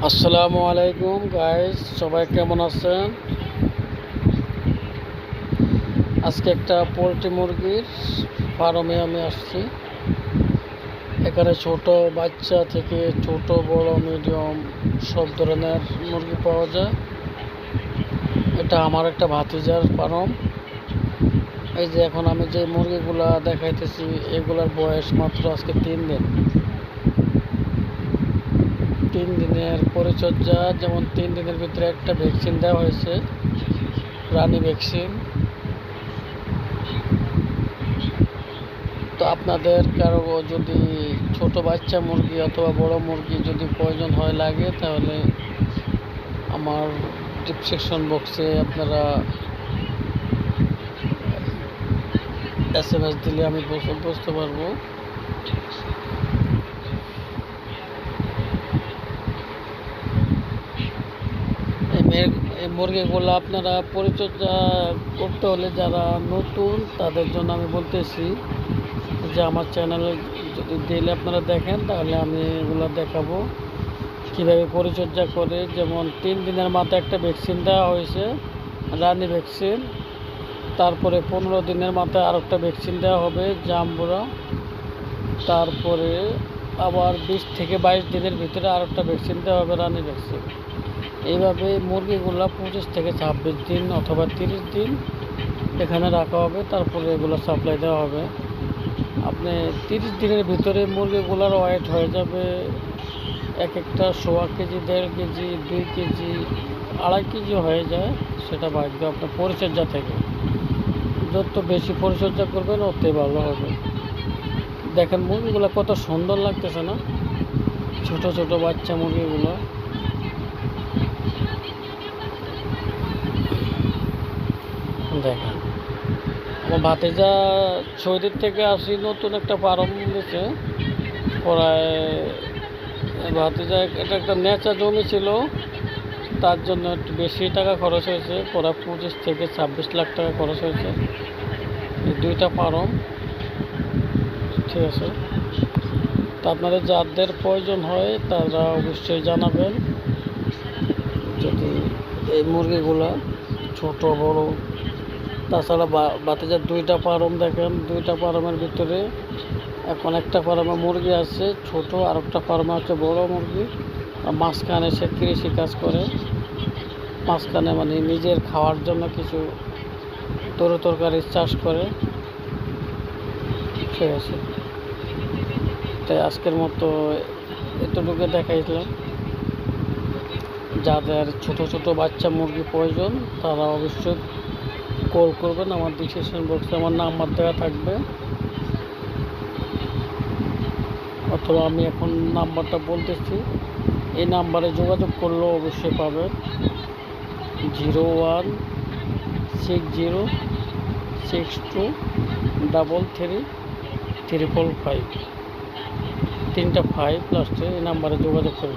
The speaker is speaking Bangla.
আসসালামু আলাইকুম গাইস, সবাই কেমন আছেন? আজকে একটা পোলট্রি মুরগির ফার্মে আমি আসছি। এখানে ছোট বাচ্চা থেকে ছোট বড় মিডিয়াম সব ধরনের মুরগি পাওয়া যায়। এটা আমার একটা ভাতিজার ফার্ম। এই যে এখন আমি যে মুরগিগুলা দেখাইতেছি এগুলার বয়স মাত্র আজকে 3 দিন। 3 দিনের পরিচর্যা, যেমন 3 দিনের ভিতরে একটা ভ্যাকসিন দেওয়া হয়েছে, রানী ভ্যাকসিন। তো আপনাদের কারো যদি ছোট বাচ্চা মুরগি অথবা বড় মুরগি যদি প্রয়োজন হয় লাগে, তাহলে আমার ডিসক্রিপশন বক্সে আপনারা SMS দিলে আমি বুঝতে পারবো। এই মুরগিগুলো আপনারা পরিচর্যা করতে হলে যারা নতুন তাদের জন্য আমি বলতেছি যে আমার চ্যানেলে যদি ডেইলি আপনারা দেখেন তাহলে আমি এগুলো দেখাবো কীভাবে পরিচর্যা করে। যেমন 3 দিনের মাথায় একটা ভ্যাকসিন দেওয়া হয়েছে, রানী ভ্যাকসিন। তারপরে 15 দিনের মাথায় আর একটা ভ্যাকসিন দেওয়া হবে, জাম্বুরা। তারপরে আবার 20 থেকে 22 দিনের ভিতরে আর একটা ভ্যাকসিন দেওয়া হবে, রানী ভ্যাকসিন। এইভাবে মুরগিগুলো 25 থেকে 26 দিন অথবা 30 দিন এখানে রাখা হবে, তারপরে এগুলো সাপ্লাই দেওয়া হবে। আপনি 30 দিনের ভিতরে মুরগিগুলোর ওয়েট হয়ে যাবে এক একটা 1.25 কেজি, 1.5 কেজি, 2 কেজি, 2.5 কেজি হয়ে যায়। সেটা ভাগ্য আপনার পরিচর্যা থেকে। যত বেশি পরিচর্যা করবেন ততই ভালো হবে। দেখেন মুরগিগুলো কত সুন্দর লাগতেছে না? ছোট ছোট বাচ্চা মুরগিগুলো। দেখেন আমার ভাতিজা সৌদির থেকে আসি, নতুন একটা ফার্ম দিয়েছে। প্রায় ভাতিজা এটা একটা নেচা জমি ছিল, তার জন্য একটু বেশি টাকা খরচ হয়েছে। প্রায় 25 থেকে 26 লাখ টাকা খরচ হয়েছে এই 2টা ফার্ম। ঠিক আছে, তো আপনাদের যাদের প্রয়োজন হয় তারা অবশ্যই জানাবেন। যদি এই মুরগিগুলা ছোট বড়, তাছাড়া ভাতিজার 2টা ফার্ম দেখেন, 2টা ফার্মের ভিতরে এখন একটা ফার্মে মুরগি আছে ছোট, আর একটা ফার্মে আছে বড় মুরগি। আর মাঝখানে সে কৃষি কাজ করে, মাঝখানে মানে নিজের খাওয়ার জন্য কিছু তরকারি চাষ করে। ঠিক আছে, তাই আজকের মতো এতটুকু দেখাইছিলাম। যাদের ছোট ছোট বাচ্চা মুরগি প্রয়োজন তারা অবশ্যই কল করবেন। আমার ডিসক্রিপশন বক্সে আমার নাম্বার দেওয়া থাকবে, অথবা আমি এখন নাম্বারটা বলতেছি, এই নাম্বারে যোগাযোগ করলেও অবশ্যই পাবেন। 016062333555, 3টা 5 লাস্টে। এই নাম্বারে যোগাযোগ করবেন।